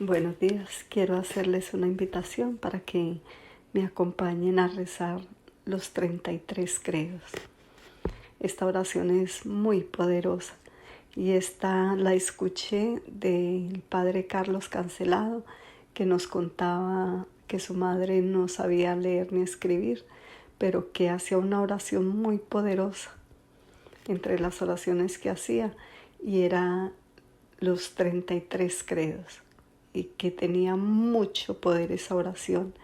Buenos días, quiero hacerles una invitación para que me acompañen a rezar los 33 credos. Esta oración es muy poderosa y esta la escuché del padre Carlos Cancelado, que nos contaba que su madre no sabía leer ni escribir, pero que hacía una oración muy poderosa entre las oraciones que hacía, y era los 33 credos, y que tenía mucho poder esa oración.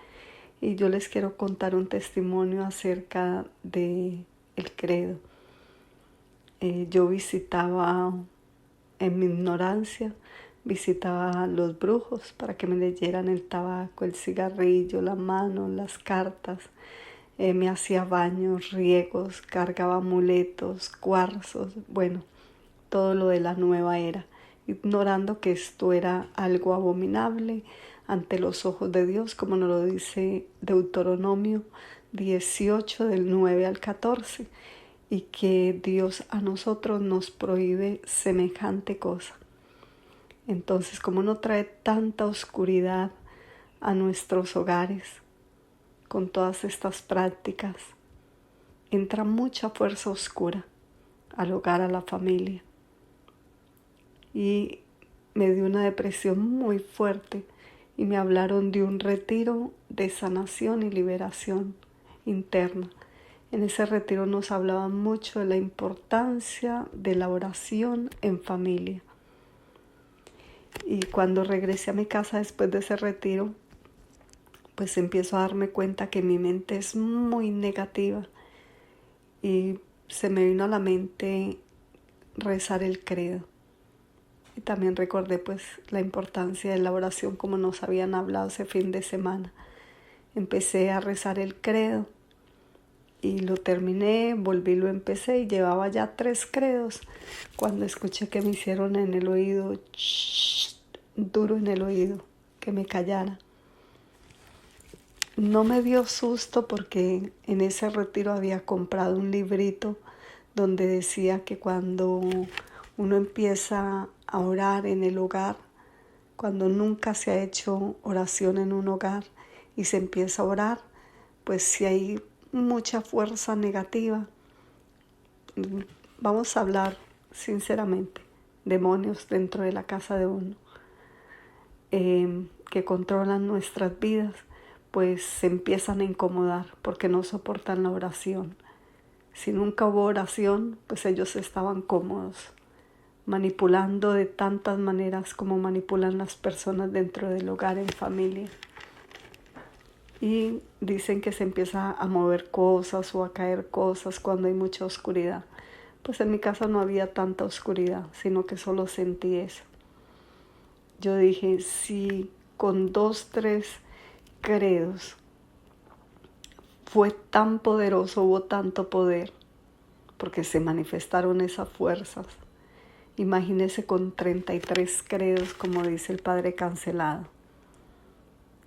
Y yo les quiero contar un testimonio acerca de el credo. Yo visitaba, en mi ignorancia, visitaba a los brujos para que me leyeran el tabaco, el cigarrillo, la mano, las cartas. Me hacía baños, riegos, cargaba amuletos, cuarzos, bueno, todo lo de la nueva era, ignorando que esto era algo abominable ante los ojos de Dios, como nos lo dice Deuteronomio 18 del 9 al 14, y que Dios a nosotros nos prohíbe semejante cosa. Entonces, ¿cómo no trae tanta oscuridad a nuestros hogares con todas estas prácticas? Entra mucha fuerza oscura al hogar, a la familia. Y me dio una depresión muy fuerte y me hablaron de un retiro de sanación y liberación interna. En ese retiro nos hablaban mucho de la importancia de la oración en familia. Y cuando regresé a mi casa después de ese retiro, pues empiezo a darme cuenta que mi mente es muy negativa y se me vino a la mente rezar el credo. Y también recordé pues la importancia de la oración, como nos habían hablado ese fin de semana. Empecé a rezar el credo y lo terminé, volví, lo empecé y llevaba ya 3 credos cuando escuché que me hicieron en el oído, duro en el oído, que me callara. No me dio susto porque en ese retiro había comprado un librito donde decía que cuando uno empieza a orar en el hogar, cuando nunca se ha hecho oración en un hogar y se empieza a orar, pues si hay mucha fuerza negativa, vamos a hablar sinceramente, demonios dentro de la casa de uno, que controlan nuestras vidas, pues se empiezan a incomodar porque no soportan la oración. Si nunca hubo oración, pues ellos estaban cómodos, manipulando de tantas maneras como manipulan las personas dentro del hogar, en familia. Y dicen que se empieza a mover cosas o a caer cosas cuando hay mucha oscuridad. Pues en mi casa no había tanta oscuridad, sino que solo sentí eso. Yo dije, si con 2, 3 credos fue tan poderoso, hubo tanto poder, porque se manifestaron esas fuerzas. Imagínese con 33 credos, como dice el Padre Cancelado,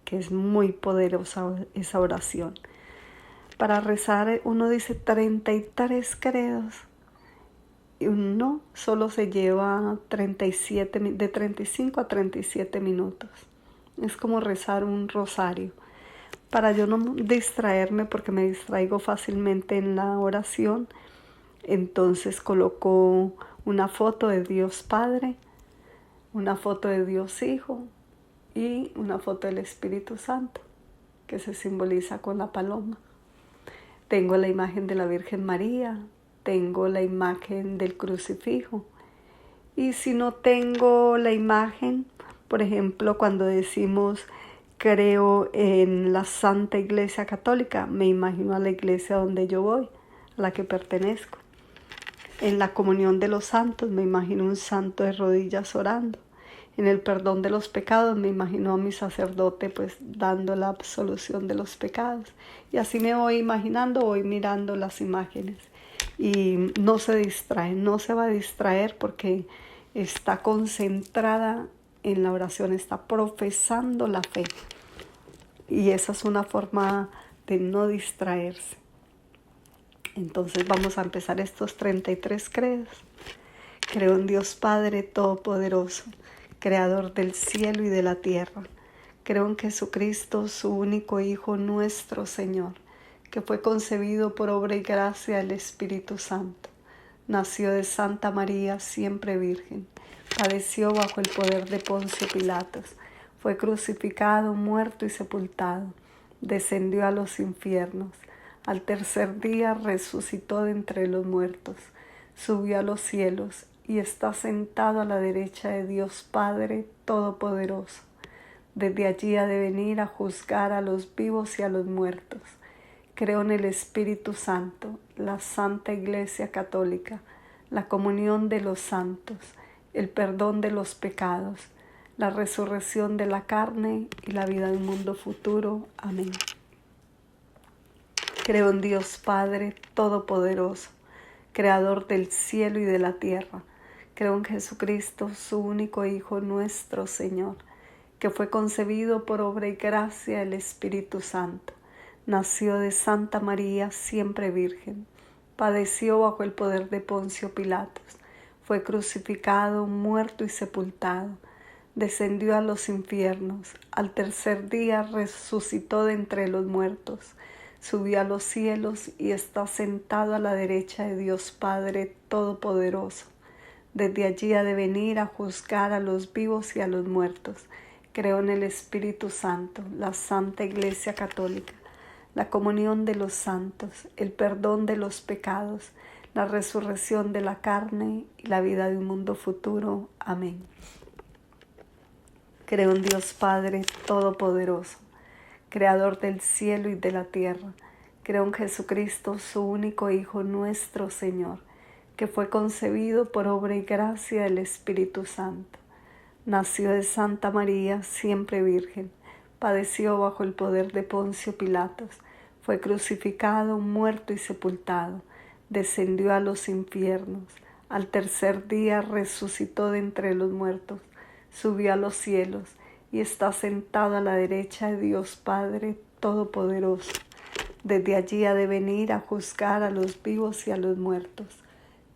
que es muy poderosa esa oración. Para rezar uno dice 33 credos y uno solo se lleva 37, de 35 a 37 minutos. Es como rezar un rosario. Para yo no distraerme, porque me distraigo fácilmente en la oración, entonces coloco una foto de Dios Padre, una foto de Dios Hijo y una foto del Espíritu Santo, que se simboliza con la paloma. Tengo la imagen de la Virgen María, tengo la imagen del crucifijo. Y si no tengo la imagen, por ejemplo, cuando decimos creo en la Santa Iglesia Católica, me imagino a la iglesia donde yo voy, a la que pertenezco. En la comunión de los santos me imagino un santo de rodillas orando. En el perdón de los pecados me imagino a mi sacerdote pues dando la absolución de los pecados. Y así me voy imaginando, voy mirando las imágenes. Y no se distrae, no se va a distraer porque está concentrada en la oración, está profesando la fe. Y esa es una forma de no distraerse. Entonces vamos a empezar estos 33 credos. Creo en Dios Padre Todopoderoso, Creador del cielo y de la tierra. Creo en Jesucristo, su único Hijo, nuestro Señor, que fue concebido por obra y gracia del Espíritu Santo. Nació de Santa María, siempre Virgen. Padeció bajo el poder de Poncio Pilatos. Fue crucificado, muerto y sepultado. Descendió a los infiernos. Al tercer día resucitó de entre los muertos. Subió a los cielos y está sentado a la derecha de Dios Padre Todopoderoso. Desde allí ha de venir a juzgar a los vivos y a los muertos. Creo en el Espíritu Santo, la Santa Iglesia Católica, la comunión de los santos, el perdón de los pecados, la resurrección de la carne y la vida del mundo futuro. Amén. Creo en Dios Padre Todopoderoso, Creador del cielo y de la tierra. Creo en Jesucristo, su único Hijo, nuestro Señor, que fue concebido por obra y gracia del Espíritu Santo. Nació de Santa María, siempre Virgen. Padeció bajo el poder de Poncio Pilatos. Fue crucificado, muerto y sepultado. Descendió a los infiernos. Al tercer día resucitó de entre los muertos. Subió a los cielos y está sentado a la derecha de Dios Padre Todopoderoso. Desde allí ha de venir a juzgar a los vivos y a los muertos. Creo en el Espíritu Santo, la Santa Iglesia Católica, la comunión de los santos, el perdón de los pecados, la resurrección de la carne y la vida de un mundo futuro. Amén. Creo en Dios Padre Todopoderoso, Creador del cielo y de la tierra. Creo en Jesucristo, su único Hijo, nuestro Señor, que fue concebido por obra y gracia del Espíritu Santo. Nació de Santa María, siempre Virgen. Padeció bajo el poder de Poncio Pilatos. Fue crucificado, muerto y sepultado. Descendió a los infiernos. Al tercer día resucitó de entre los muertos. Subió a los cielos y está sentado a la derecha de Dios Padre Todopoderoso. Desde allí ha de venir a juzgar a los vivos y a los muertos.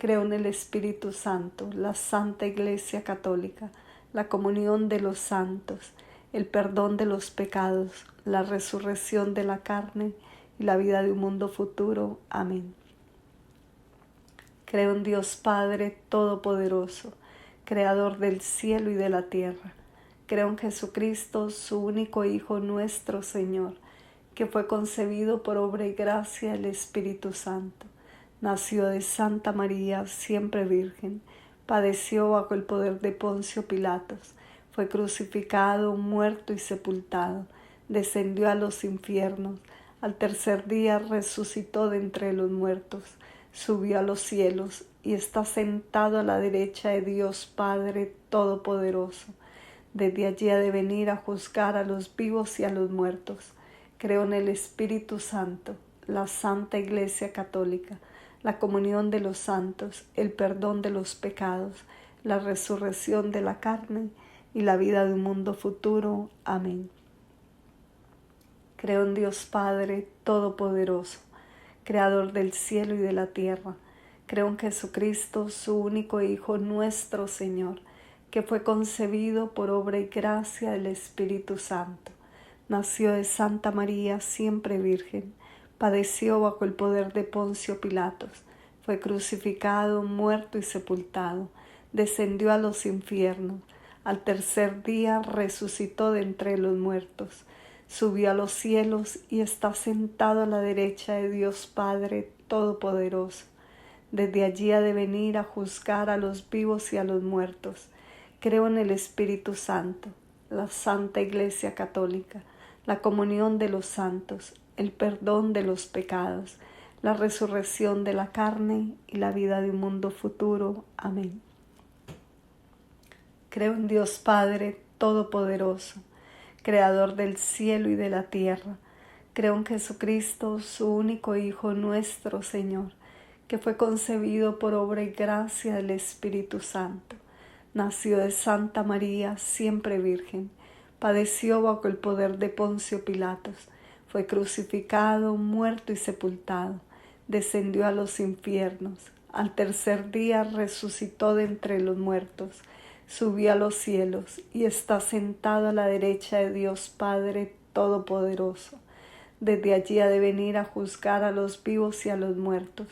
Creo en el Espíritu Santo, la Santa Iglesia Católica, la comunión de los santos, el perdón de los pecados, la resurrección de la carne y la vida de un mundo futuro. Amén. Creo en Dios Padre Todopoderoso, Creador del cielo y de la tierra. Creo en Jesucristo, su único Hijo, nuestro Señor, que fue concebido por obra y gracia del Espíritu Santo. Nació de Santa María, siempre Virgen. Padeció bajo el poder de Poncio Pilatos. Fue crucificado, muerto y sepultado. Descendió a los infiernos. Al tercer día resucitó de entre los muertos. Subió a los cielos y está sentado a la derecha de Dios Padre Todopoderoso. Desde allí ha de venir a juzgar a los vivos y a los muertos. Creo en el Espíritu Santo, la Santa Iglesia Católica, la comunión de los santos, el perdón de los pecados, la resurrección de la carne y la vida de un mundo futuro. Amén. Creo en Dios Padre Todopoderoso, Creador del cielo y de la tierra. Creo en Jesucristo, su único Hijo, nuestro Señor, que fue concebido por obra y gracia del Espíritu Santo. Nació de Santa María, siempre Virgen. Padeció bajo el poder de Poncio Pilatos. Fue crucificado, muerto y sepultado. Descendió a los infiernos. Al tercer día resucitó de entre los muertos. Subió a los cielos y está sentado a la derecha de Dios Padre Todopoderoso. Desde allí ha de venir a juzgar a los vivos y a los muertos. Creo en el Espíritu Santo, la Santa Iglesia Católica, la comunión de los santos, el perdón de los pecados, la resurrección de la carne y la vida de un mundo futuro. Amén. Creo en Dios Padre Todopoderoso, Creador del cielo y de la tierra. Creo en Jesucristo, su único Hijo, nuestro Señor, que fue concebido por obra y gracia del Espíritu Santo. Nació de Santa María, siempre Virgen. Padeció bajo el poder de Poncio Pilatos. Fue crucificado, muerto y sepultado. Descendió a los infiernos. Al tercer día resucitó de entre los muertos. subió a los cielos y está sentado a la derecha de Dios Padre Todopoderoso. Desde allí ha de venir a juzgar a los vivos y a los muertos.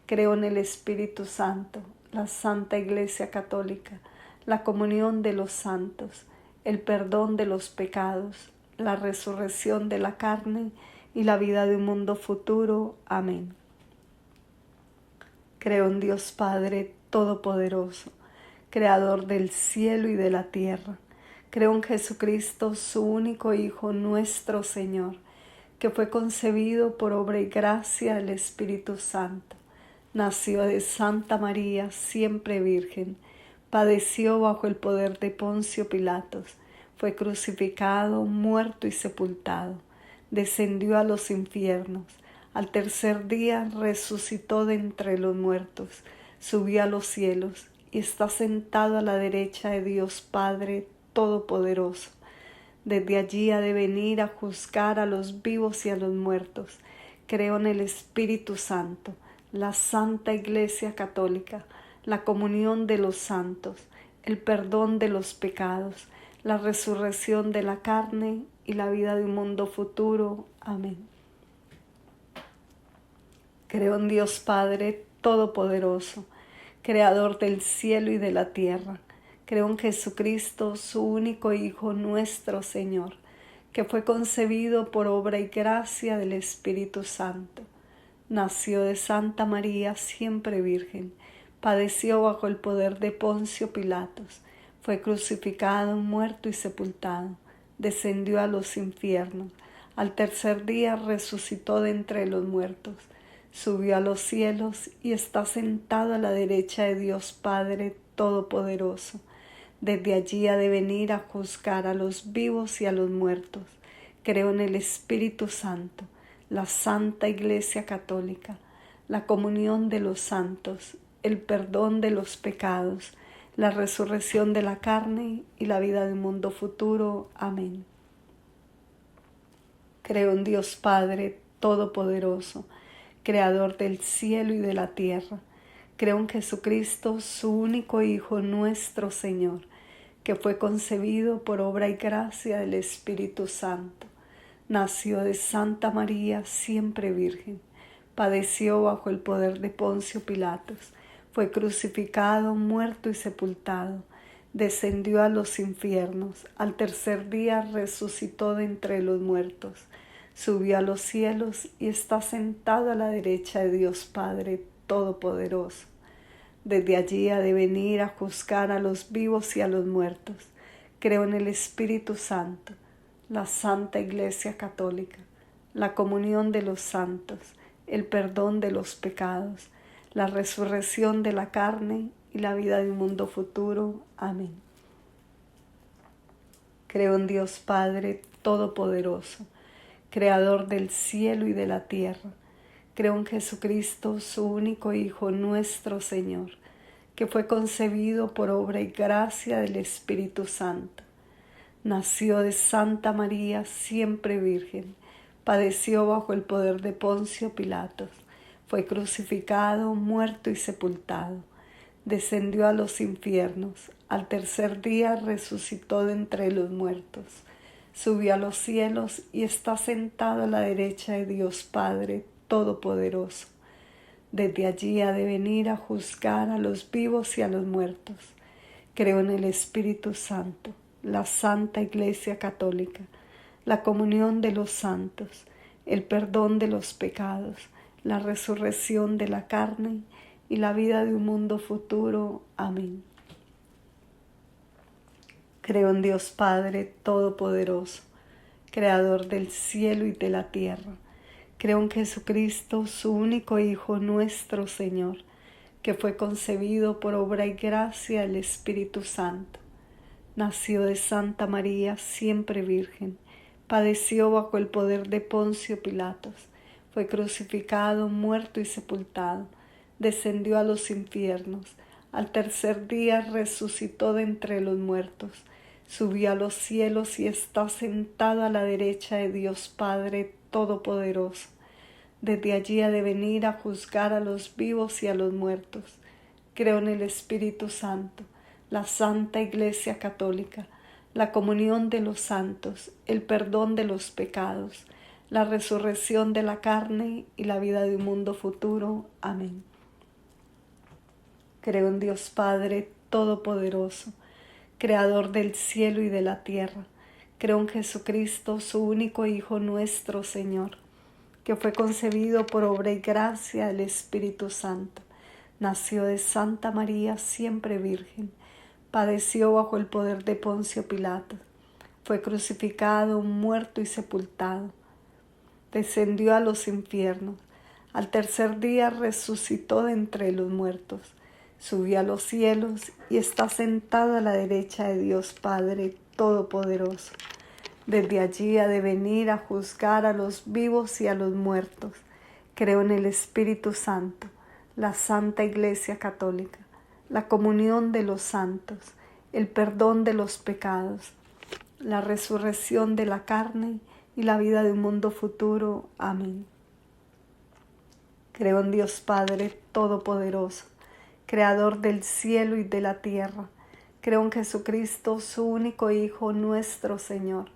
Creo en el Espíritu Santo, la Santa Iglesia Católica, la comunión de los santos, el perdón de los pecados, la resurrección de la carne y la vida de un mundo futuro. Amén. Creo en Dios Padre Todopoderoso, Creador del cielo y de la tierra. Creo en Jesucristo, su único Hijo, nuestro Señor, que fue concebido por obra y gracia del Espíritu Santo. Nació de Santa María, siempre Virgen. Padeció bajo el poder de Poncio Pilatos. Fue crucificado, muerto y sepultado. Descendió a los infiernos. Al tercer día resucitó de entre los muertos. Subió a los cielos y está sentado a la derecha de Dios Padre Todopoderoso. Desde allí ha de venir a juzgar a los vivos y a los muertos. Creo en el Espíritu Santo, la Santa Iglesia Católica, la comunión de los santos, el perdón de los pecados, la resurrección de la carne y la vida de un mundo futuro. Amén. Creo en Dios Padre Todopoderoso, Creador del cielo y de la tierra. Creo en Jesucristo, su único Hijo, nuestro Señor, que fue concebido por obra y gracia del Espíritu Santo. Nació de Santa María, siempre Virgen. Padeció bajo el poder de Poncio Pilatos. Fue crucificado, muerto y sepultado. Descendió a los infiernos. Al tercer día resucitó de entre los muertos. Subió a los cielos y está sentado a la derecha de Dios Padre Todopoderoso. Desde allí ha de venir a juzgar a los vivos y a los muertos. Creo en el Espíritu Santo, la Santa Iglesia Católica, la comunión de los santos, el perdón de los pecados, la resurrección de la carne y la vida del mundo futuro. Amén. Creo en Dios Padre Todopoderoso, Creador del cielo y de la tierra. Creo en Jesucristo, su único Hijo, nuestro Señor, que fue concebido por obra y gracia del Espíritu Santo. Nació de Santa María, siempre Virgen. Padeció bajo el poder de Poncio Pilatos. Fue crucificado, muerto y sepultado. Descendió a los infiernos. Al tercer día resucitó de entre los muertos. Subió a los cielos y está sentado a la derecha de Dios Padre Todopoderoso. Desde allí ha de venir a juzgar a los vivos y a los muertos. Creo en el Espíritu Santo, la Santa Iglesia Católica, la comunión de los santos, el perdón de los pecados, la resurrección de la carne y la vida de un mundo futuro. Amén. Creo en Dios Padre Todopoderoso, Creador del cielo y de la tierra. Creo en Jesucristo, su único Hijo, nuestro Señor, que fue concebido por obra y gracia del Espíritu Santo. Nació de Santa María, siempre Virgen. Padeció bajo el poder de Poncio Pilatos. Fue crucificado, muerto y sepultado. Descendió a los infiernos. Al tercer día resucitó de entre los muertos. Subió a los cielos y está sentado a la derecha de Dios Padre Todopoderoso. Desde allí ha de venir a juzgar a los vivos y a los muertos. Creo en el Espíritu Santo, la Santa Iglesia Católica, la comunión de los santos, el perdón de los pecados, la resurrección de la carne y la vida de un mundo futuro. Amén. Creo en Dios Padre Todopoderoso, Creador del cielo y de la tierra. Creo en Jesucristo, su único Hijo, nuestro Señor, que fue concebido por obra y gracia del Espíritu Santo. Nació de Santa María, siempre Virgen. Padeció bajo el poder de Poncio Pilatos. Fue crucificado, muerto y sepultado. Descendió a los infiernos. Al tercer día resucitó de entre los muertos. Subió a los cielos y está sentado a la derecha de Dios Padre Todopoderoso. Desde allí ha de venir a juzgar a los vivos y a los muertos. Creo en el Espíritu Santo, la Santa Iglesia Católica, la comunión de los santos, el perdón de los pecados, la resurrección de la carne y la vida de un mundo futuro. Amén. Creo en Dios Padre Todopoderoso, Creador del cielo y de la tierra. Creo en Jesucristo, su único Hijo nuestro Señor, que fue concebido por obra y gracia del Espíritu Santo. Nació de Santa María, siempre Virgen. Padeció bajo el poder de Poncio Pilato. Fue crucificado, muerto y sepultado. Descendió a los infiernos. Al tercer día resucitó de entre los muertos. Subió a los cielos y está sentado a la derecha de Dios Padre Todopoderoso. Desde allí ha de venir a juzgar a los vivos y a los muertos. Creo en el Espíritu Santo, la Santa Iglesia Católica, la comunión de los santos, el perdón de los pecados, la resurrección de la carne y la vida de un mundo futuro. Amén. Creo en Dios Padre Todopoderoso, Creador del cielo y de la tierra. Creo en Jesucristo, su único Hijo, nuestro Señor,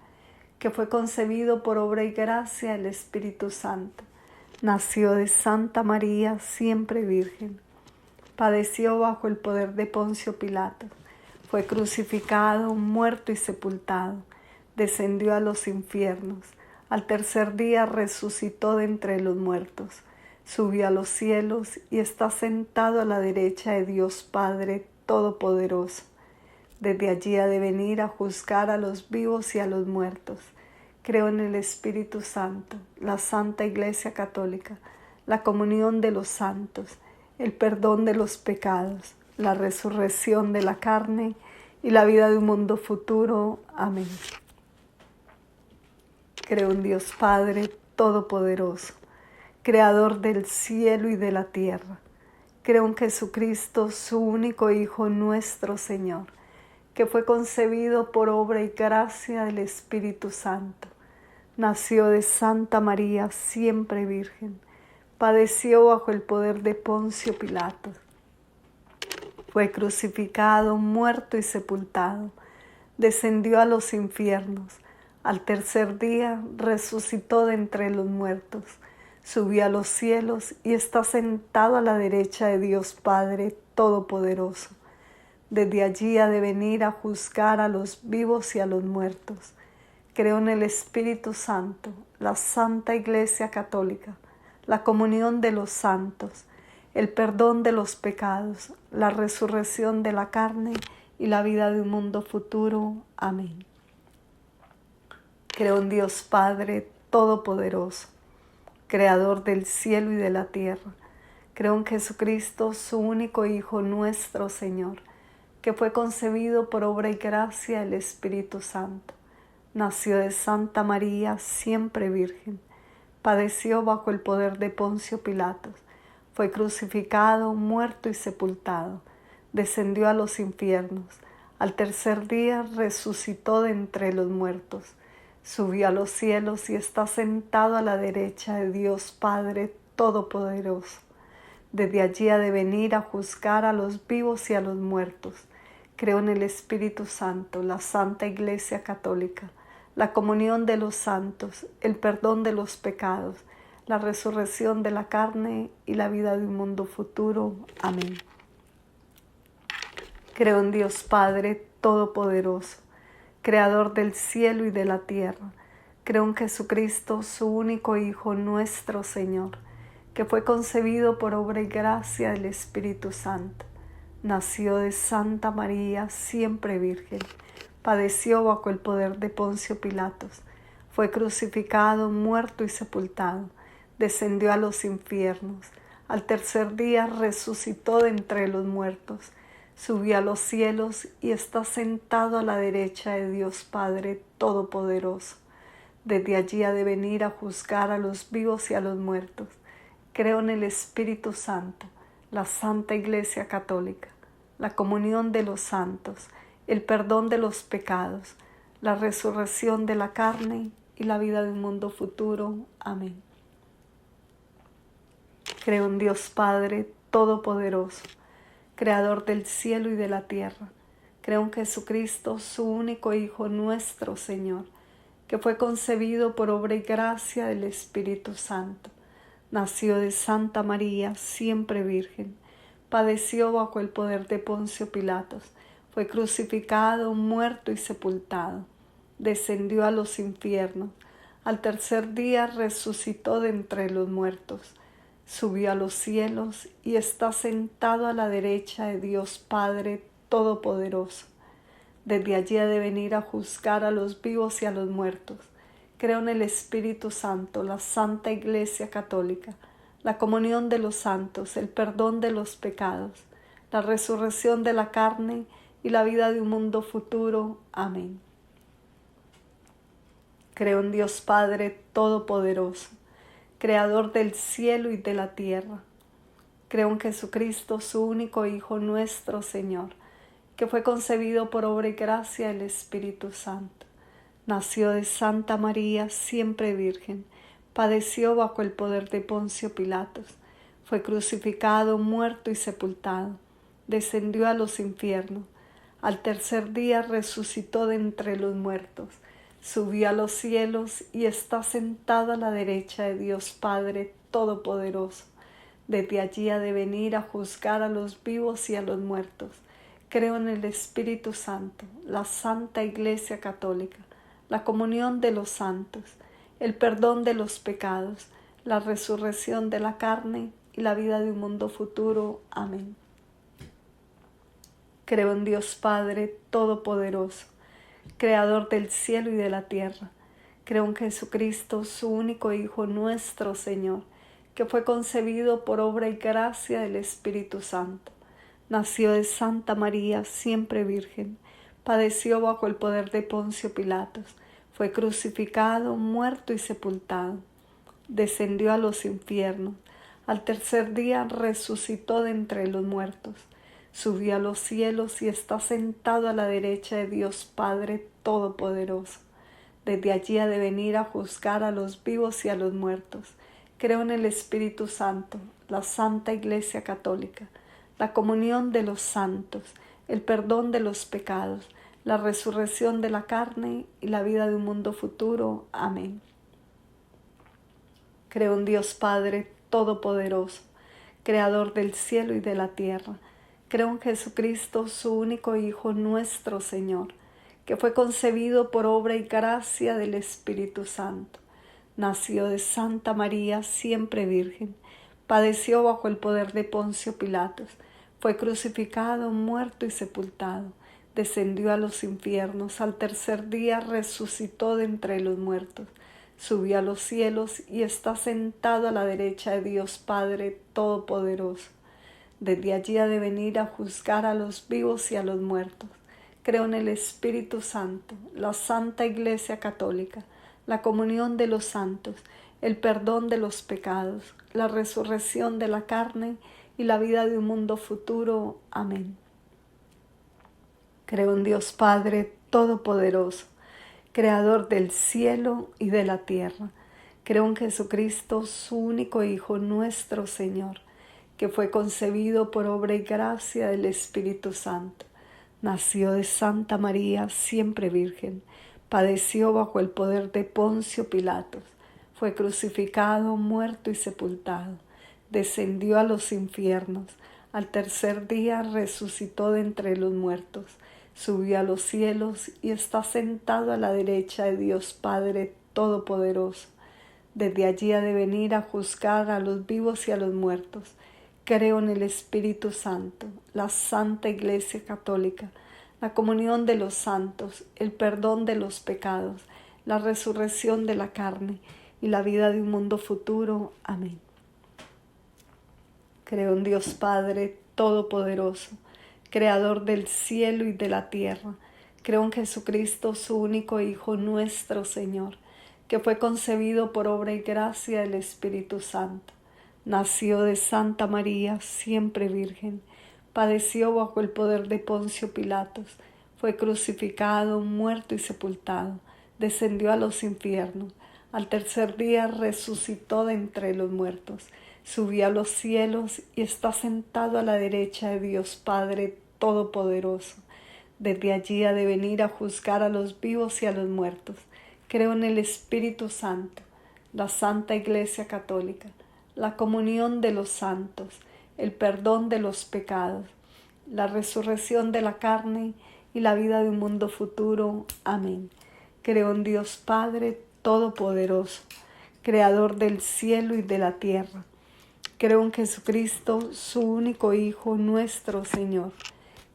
que fue concebido por obra y gracia del Espíritu Santo. Nació de Santa María, siempre Virgen. Padeció bajo el poder de Poncio Pilato. Fue crucificado, muerto y sepultado. Descendió a los infiernos. Al tercer día resucitó de entre los muertos. Subió a los cielos y está sentado a la derecha de Dios Padre Todopoderoso. Desde allí ha de venir a juzgar a los vivos y a los muertos. Creo en el Espíritu Santo, la Santa Iglesia Católica, la comunión de los santos, el perdón de los pecados, la resurrección de la carne y la vida de un mundo futuro. Amén. Creo en Dios Padre Todopoderoso, Creador del cielo y de la tierra. Creo en Jesucristo, su único Hijo, nuestro Señor, que fue concebido por obra y gracia del Espíritu Santo. Nació de Santa María, siempre Virgen. Padeció bajo el poder de Poncio Pilato. Fue crucificado, muerto y sepultado. Descendió a los infiernos. Al tercer día resucitó de entre los muertos. Subió a los cielos y está sentado a la derecha de Dios Padre Todopoderoso. Desde allí ha de venir a juzgar a los vivos y a los muertos. Creo en el Espíritu Santo, la Santa Iglesia Católica, la comunión de los santos, el perdón de los pecados, la resurrección de la carne y la vida de un mundo futuro. Amén. Creo en Dios Padre Todopoderoso, Creador del cielo y de la tierra. Creo en Jesucristo, su único Hijo, nuestro Señor, que fue concebido por obra y gracia del Espíritu Santo. Nació de Santa María, siempre Virgen. Padeció bajo el poder de Poncio Pilato. Fue crucificado, muerto y sepultado. Descendió a los infiernos. Al tercer día resucitó de entre los muertos. Subió a los cielos y está sentado a la derecha de Dios Padre Todopoderoso. Desde allí ha de venir a juzgar a los vivos y a los muertos. Creo en el Espíritu Santo, la Santa Iglesia Católica, la comunión de los santos, el perdón de los pecados, la resurrección de la carne y la vida de un mundo futuro. Amén. Creo en Dios Padre Todopoderoso, Creador del cielo y de la tierra. Creo en Jesucristo, su único Hijo, nuestro Señor, que fue concebido por obra y gracia del Espíritu Santo. Nació de Santa María, siempre Virgen. Padeció bajo el poder de Poncio Pilatos. Fue crucificado, muerto y sepultado. Descendió a los infiernos. Al tercer día resucitó de entre los muertos. Subió a los cielos y está sentado a la derecha de Dios Padre Todopoderoso. Desde allí ha de venir a juzgar a los vivos y a los muertos. Creo en el Espíritu Santo, la Santa Iglesia Católica, la comunión de los santos, el perdón de los pecados, la resurrección de la carne y la vida de un mundo futuro. Amén. Creo en Dios Padre Todopoderoso, Creador del cielo y de la tierra. Creo en Jesucristo, su único Hijo, nuestro Señor, que fue concebido por obra y gracia del Espíritu Santo. Nació de Santa María, siempre Virgen. Padeció bajo el poder de Poncio Pilatos. Fue crucificado, muerto y sepultado. Descendió a los infiernos. Al tercer día resucitó de entre los muertos. Subió a los cielos y está sentado a la derecha de Dios Padre Todopoderoso. Desde allí ha de venir a juzgar a los vivos y a los muertos. Creo en el Espíritu Santo, la Santa Iglesia Católica, la comunión de los santos, el perdón de los pecados, la resurrección de la carne y la vida de un mundo futuro. Amén. Creo en Dios Padre Todopoderoso, Creador del cielo y de la tierra. Creo en Jesucristo, su único Hijo, nuestro Señor, que fue concebido por obra y gracia del Espíritu Santo. Nació de Santa María, siempre Virgen. Padeció bajo el poder de Poncio Pilatos. Fue crucificado, muerto y sepultado. Descendió a los infiernos. Al tercer día resucitó de entre los muertos. Subió a los cielos y está sentado a la derecha de Dios Padre Todopoderoso. Desde allí ha de venir a juzgar a los vivos y a los muertos. Creo en el Espíritu Santo, la Santa Iglesia Católica, la comunión de los santos, el perdón de los pecados, la resurrección de la carne y la vida de un mundo futuro. Amén. Creo en Dios Padre Todopoderoso, Creador del cielo y de la tierra. Creo en Jesucristo, su único Hijo, nuestro Señor, que fue concebido por obra y gracia del Espíritu Santo. Nació de Santa María, siempre Virgen. Padeció bajo el poder de Poncio Pilatos. Fue crucificado, muerto y sepultado. Descendió a los infiernos. Al tercer día resucitó de entre los muertos. Subió a los cielos y está sentado a la derecha de Dios Padre Todopoderoso. Desde allí ha de venir a juzgar a los vivos y a los muertos. Creo en el Espíritu Santo, la Santa Iglesia Católica, la comunión de los santos, el perdón de los pecados, la resurrección de la carne y la vida de un mundo futuro. Amén. Creo en Dios Padre Todopoderoso, Creador del cielo y de la tierra. Creo en Jesucristo, su único Hijo, nuestro Señor, que fue concebido por obra y gracia del Espíritu Santo. Nació de Santa María, siempre Virgen. Padeció bajo el poder de Poncio Pilatos. Fue crucificado, muerto y sepultado. Descendió a los infiernos. Al tercer día resucitó de entre los muertos. Subió a los cielos y está sentado a la derecha de Dios Padre Todopoderoso. Desde allí ha de venir a juzgar a los vivos y a los muertos. Creo en el Espíritu Santo, la Santa Iglesia Católica, la comunión de los santos, el perdón de los pecados, la resurrección de la carne y la vida de un mundo futuro. Amén. Creo en Dios Padre Todopoderoso, Creador del cielo y de la tierra. Creo en Jesucristo, su único Hijo, nuestro Señor, que fue concebido por obra y gracia del Espíritu Santo. Nació de Santa María, siempre Virgen. Padeció bajo el poder de Poncio Pilatos. Fue crucificado, muerto y sepultado. Descendió a los infiernos. Al tercer día resucitó de entre los muertos. Subió a los cielos y está sentado a la derecha de Dios Padre Todopoderoso. Desde allí ha de venir a juzgar a los vivos y a los muertos. Creo en el Espíritu Santo, la Santa Iglesia Católica, la comunión de los santos, el perdón de los pecados, la resurrección de la carne y la vida de un mundo futuro. Amén. Creo en Dios Padre Todopoderoso, Creador del cielo y de la tierra. Creo en Jesucristo, su único Hijo, nuestro Señor, que fue concebido por obra y gracia del Espíritu Santo. Nació de Santa María, siempre Virgen. Padeció bajo el poder de Poncio Pilatos. Fue crucificado, muerto y sepultado. Descendió a los infiernos. Al tercer día resucitó de entre los muertos. Subió a los cielos y está sentado a la derecha de Dios Padre Todopoderoso. Desde allí ha de venir a juzgar a los vivos y a los muertos. Creo en el Espíritu Santo, la Santa Iglesia Católica, la comunión de los santos, el perdón de los pecados, la resurrección de la carne y la vida de un mundo futuro. Amén. Creo en Dios Padre Todopoderoso, Creador del cielo y de la tierra. Creo en Jesucristo, su único Hijo, nuestro Señor,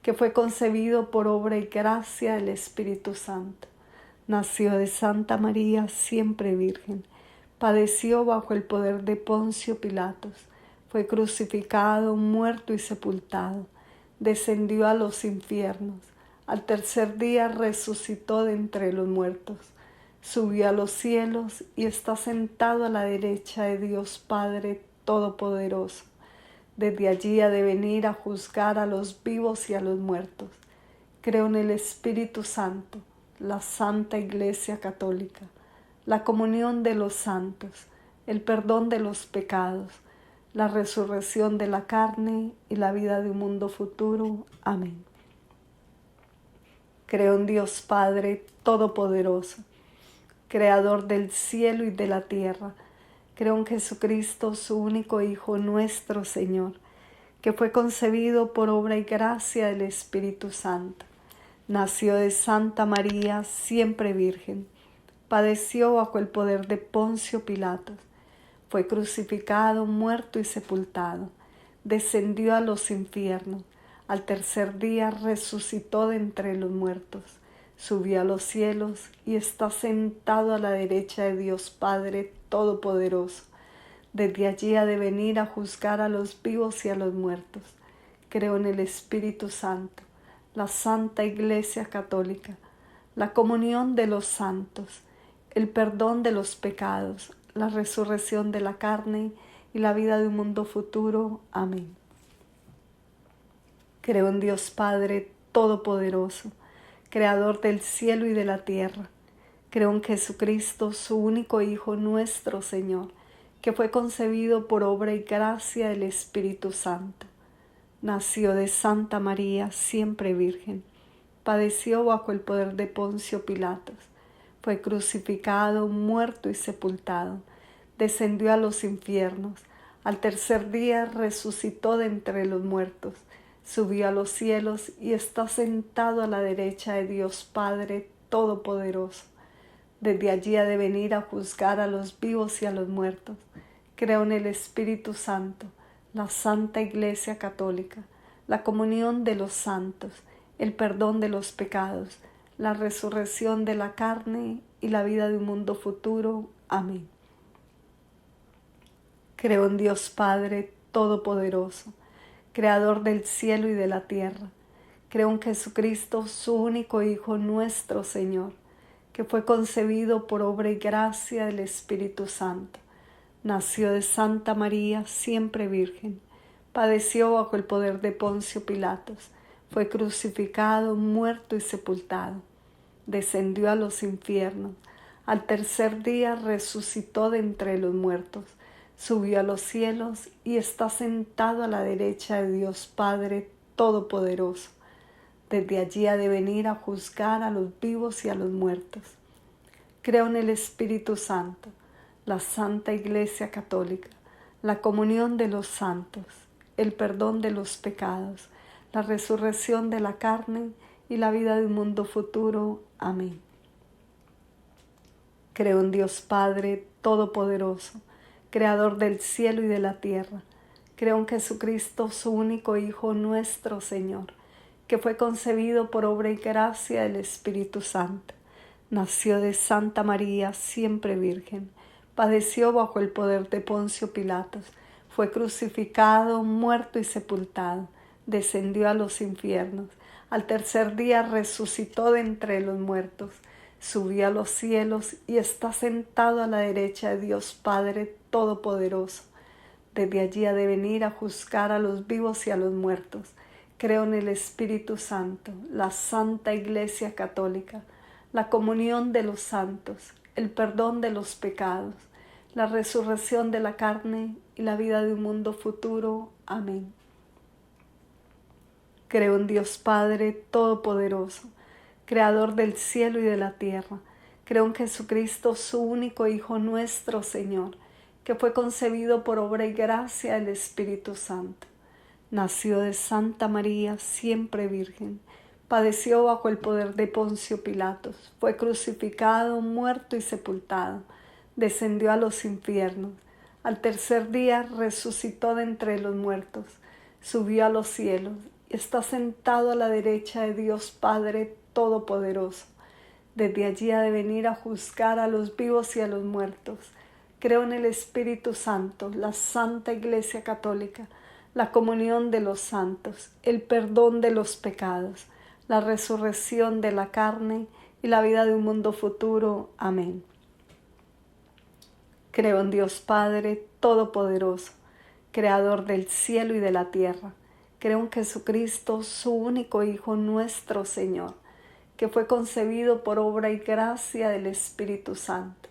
que fue concebido por obra y gracia del Espíritu Santo. Nació de Santa María, siempre Virgen. Padeció bajo el poder de Poncio Pilatos. Fue crucificado, muerto y sepultado. Descendió a los infiernos. Al tercer día resucitó de entre los muertos. Subió a los cielos y está sentado a la derecha de Dios Padre Todopoderoso. Desde allí ha de venir a juzgar a los vivos y a los muertos. Creo en el Espíritu Santo, la Santa Iglesia Católica, la comunión de los santos, el perdón de los pecados, la resurrección de la carne y la vida de un mundo futuro. Amén. Creo en Dios Padre Todopoderoso, Creador del cielo y de la tierra. Creo en Jesucristo, su único Hijo, nuestro Señor, que fue concebido por obra y gracia del Espíritu Santo. Nació de Santa María, siempre Virgen. Padeció bajo el poder de Poncio Pilatos. Fue crucificado, muerto y sepultado. Descendió a los infiernos. Al tercer día resucitó de entre los muertos. Subió a los cielos y está sentado a la derecha de Dios Padre Todopoderoso. Desde allí ha de venir a juzgar a los vivos y a los muertos. Creo en el Espíritu Santo, la Santa Iglesia Católica, la comunión de los santos, el perdón de los pecados, la resurrección de la carne y la vida de un mundo futuro. Amén. Creo en Dios Padre Todopoderoso, Creador del cielo y de la tierra. Creo en Jesucristo, su único Hijo, nuestro Señor, que fue concebido por obra y gracia del Espíritu Santo. Nació de Santa María, siempre Virgen. Padeció bajo el poder de Poncio Pilatos. Fue crucificado, muerto y sepultado. Descendió a los infiernos. Al tercer día resucitó de entre los muertos. Subió a los cielos y está sentado a la derecha de Dios Padre Todopoderoso. Desde allí ha de venir a juzgar a los vivos y a los muertos. Creo en el Espíritu Santo, la Santa Iglesia Católica, la comunión de los santos, el perdón de los pecados, la resurrección de la carne y la vida de un mundo futuro. Amén. Creo en Dios Padre Todopoderoso, Creador del cielo y de la tierra. Creo en Jesucristo, su único Hijo, nuestro Señor, que fue concebido por obra y gracia del Espíritu Santo. Nació de Santa María, siempre Virgen. Padeció bajo el poder de Poncio Pilatos. Fue crucificado, muerto y sepultado. Descendió a los infiernos. Al tercer día resucitó de entre los muertos. Subió a los cielos y está sentado a la derecha de Dios Padre Todopoderoso. Desde allí ha de venir a juzgar a los vivos y a los muertos. Creo en el Espíritu Santo, la Santa Iglesia Católica, la comunión de los santos, el perdón de los pecados, la resurrección de la carne y la vida de un mundo futuro. Amén. Creo en Dios Padre Todopoderoso, Creador del cielo y de la tierra. Creo en Jesucristo, su único Hijo, nuestro Señor, que fue concebido por obra y gracia del Espíritu Santo. Nació de Santa María, siempre Virgen. Padeció bajo el poder de Poncio Pilatos. Fue crucificado, muerto y sepultado. Descendió a los infiernos. Al tercer día resucitó de entre los muertos. Subió a los cielos y está sentado a la derecha de Dios Padre Todopoderoso. Desde allí ha de venir a juzgar a los vivos y a los muertos. Creo en el Espíritu Santo, la Santa Iglesia Católica, la comunión de los santos, el perdón de los pecados, la resurrección de la carne y la vida de un mundo futuro. Amén. Creo en Dios Padre Todopoderoso, Creador del cielo y de la tierra. Creo en Jesucristo, su único Hijo, nuestro Señor, que fue concebido por obra y gracia del Espíritu Santo. Nació de Santa María, siempre Virgen. Padeció bajo el poder de Poncio Pilatos. Fue crucificado, muerto y sepultado. Descendió a los infiernos. Al tercer día resucitó de entre los muertos. Subió a los cielos y está sentado a la derecha de Dios Padre Todopoderoso. Desde allí ha de venir a juzgar a los vivos y a los muertos. Creo en el Espíritu Santo, la Santa Iglesia Católica, la comunión de los santos, el perdón de los pecados, la resurrección de la carne y la vida de un mundo futuro. Amén. Creo en Dios Padre Todopoderoso, Creador del cielo y de la tierra. Creo en Jesucristo, su único Hijo, nuestro Señor, que fue concebido por obra y gracia del Espíritu Santo.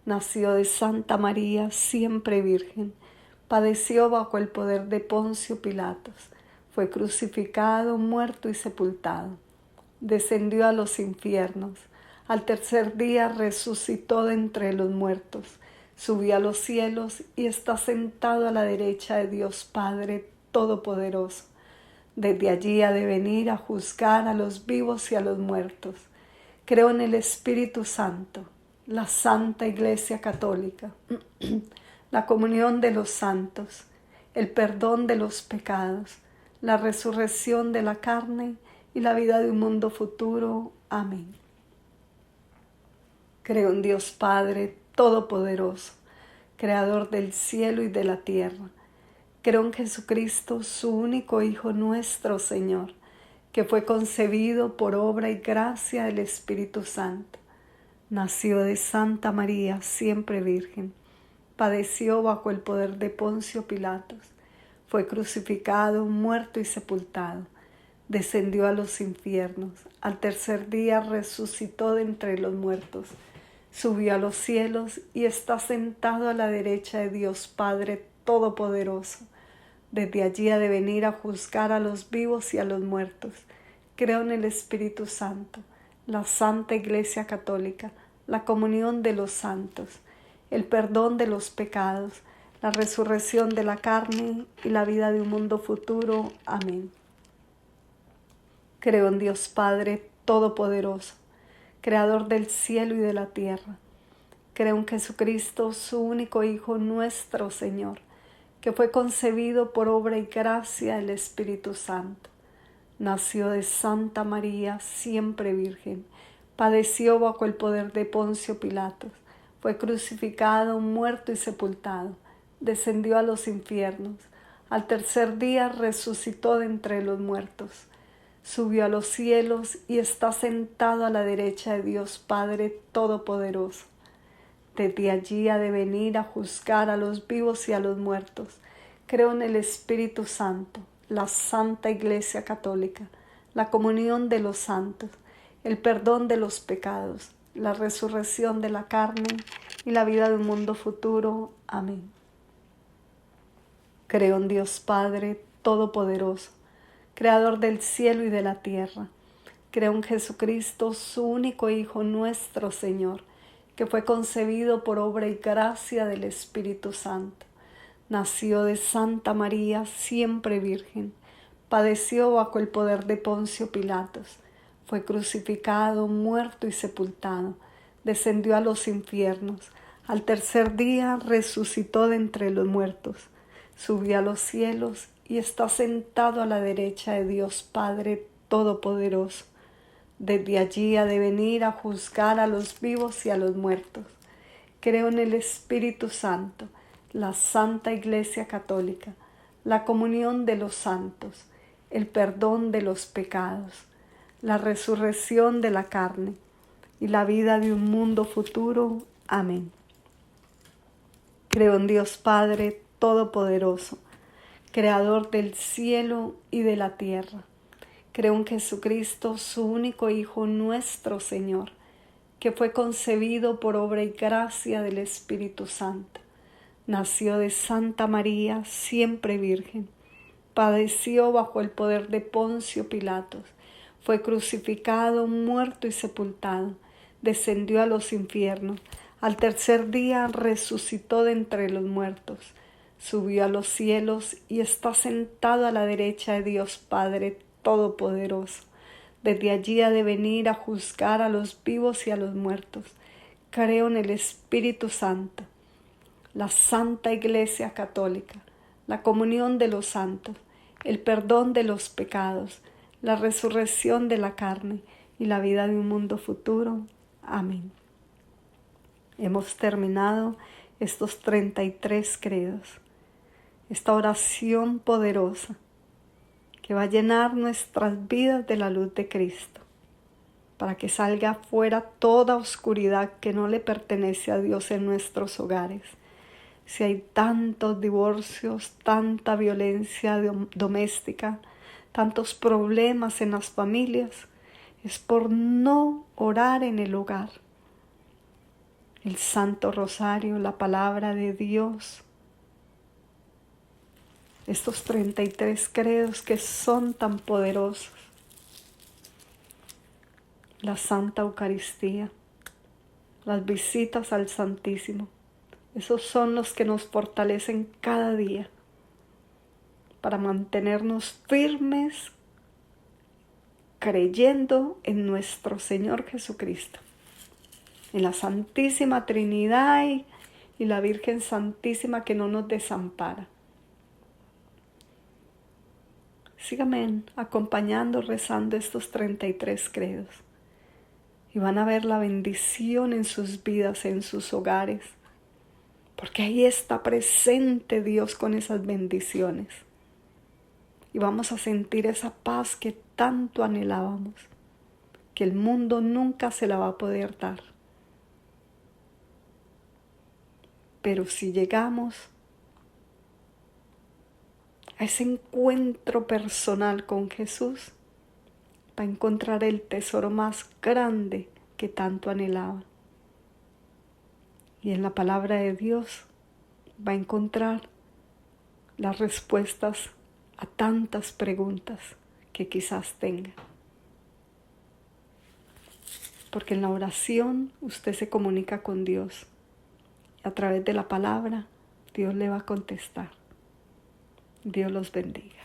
Nació de Santa María, siempre Virgen. Padeció bajo el poder de Poncio Pilatos. Fue crucificado, muerto y sepultado. Descendió a los infiernos. Al tercer día resucitó de entre los muertos. Subió a los cielos y está sentado a la derecha de Dios Padre Todopoderoso. Desde allí ha de venir a juzgar a los vivos y a los muertos. Creo en el Espíritu Santo, la Santa Iglesia Católica, la comunión de los santos, el perdón de los pecados, la resurrección de la carne y la vida de un mundo futuro. Amén. Creo en Dios Padre Todopoderoso, Creador del cielo y de la tierra. Creo en Jesucristo, su único Hijo, nuestro Señor, que fue concebido por obra y gracia del Espíritu Santo. Nació de Santa María, siempre Virgen. Padeció bajo el poder de Poncio Pilatos. Fue crucificado, muerto y sepultado. Descendió a los infiernos. Al tercer día resucitó de entre los muertos. Subió a los cielos y está sentado a la derecha de Dios Padre Todopoderoso. Desde allí ha de venir a juzgar a los vivos y a los muertos. Creo en el Espíritu Santo, la Santa Iglesia Católica, la comunión de los santos, el perdón de los pecados, la resurrección de la carne y la vida de un mundo futuro. Amén. Creo en Dios Padre Todopoderoso, Creador del cielo y de la tierra. Creo en Jesucristo, su único Hijo, nuestro Señor, que fue concebido por obra y gracia del Espíritu Santo. Nació de Santa María, siempre Virgen. Padeció bajo el poder de Poncio Pilatos. Fue crucificado, muerto y sepultado. Descendió a los infiernos. Al tercer día resucitó de entre los muertos. Subió a los cielos y está sentado a la derecha de Dios Padre Todopoderoso. Desde allí ha de venir a juzgar a los vivos y a los muertos. Creo en el Espíritu Santo, la Santa Iglesia Católica, la comunión de los santos, el perdón de los pecados, la resurrección de la carne y la vida de un mundo futuro. Amén. Creo en Dios Padre Todopoderoso, Creador del cielo y de la tierra. Creo en Jesucristo, su único Hijo, nuestro Señor, que fue concebido por obra y gracia del Espíritu Santo. Nació de Santa María, siempre Virgen. Padeció bajo el poder de Poncio Pilatos. Fue crucificado, muerto y sepultado. Descendió a los infiernos. Al tercer día resucitó de entre los muertos. Subió a los cielos y está sentado a la derecha de Dios Padre Todopoderoso. Desde allí ha de venir a juzgar a los vivos y a los muertos. Creo en el Espíritu Santo, la Santa Iglesia Católica, la comunión de los santos, el perdón de los pecados, la resurrección de la carne y la vida de un mundo futuro. Amén. Creo en Dios Padre Todopoderoso, Creador del cielo y de la tierra. Creo en Jesucristo, su único Hijo, nuestro Señor, que fue concebido por obra y gracia del Espíritu Santo. Nació de Santa María, siempre Virgen. padeció bajo el poder de Poncio Pilatos, fue crucificado, muerto y sepultado, descendió a los infiernos, al tercer día resucitó de entre los muertos, subió a los cielos y está sentado a la derecha de Dios Padre Todopoderoso. Desde allí ha de venir a juzgar a los vivos y a los muertos. Creo en el Espíritu Santo, la Santa Iglesia Católica, la comunión de los santos, el perdón de los pecados, la resurrección de la carne y la vida de un mundo futuro. Amén. Hemos terminado estos 33 credos, esta oración poderosa que va a llenar nuestras vidas de la luz de Cristo, para que salga afuera toda oscuridad que no le pertenece a Dios en nuestros hogares. Si hay tantos divorcios, tanta violencia doméstica, tantos problemas en las familias, es por no orar en el hogar. El Santo Rosario, la palabra de Dios, estos 33 credos que son tan poderosos, la Santa Eucaristía, las visitas al Santísimo, esos son los que nos fortalecen cada día para mantenernos firmes creyendo en nuestro Señor Jesucristo, en la Santísima Trinidad y la Virgen Santísima que no nos desampara. Síganme acompañando, rezando estos 33 credos y van a ver la bendición en sus vidas, en sus hogares, porque ahí está presente Dios con esas bendiciones. Y vamos a sentir esa paz que tanto anhelábamos, que el mundo nunca se la va a poder dar. Pero si llegamos a ese encuentro personal con Jesús, va a encontrar el tesoro más grande que tanto anhelaba. Y en la palabra de Dios va a encontrar las respuestas a tantas preguntas que quizás tenga. Porque en la oración usted se comunica con Dios. A través de la palabra, Dios le va a contestar. Dios los bendiga.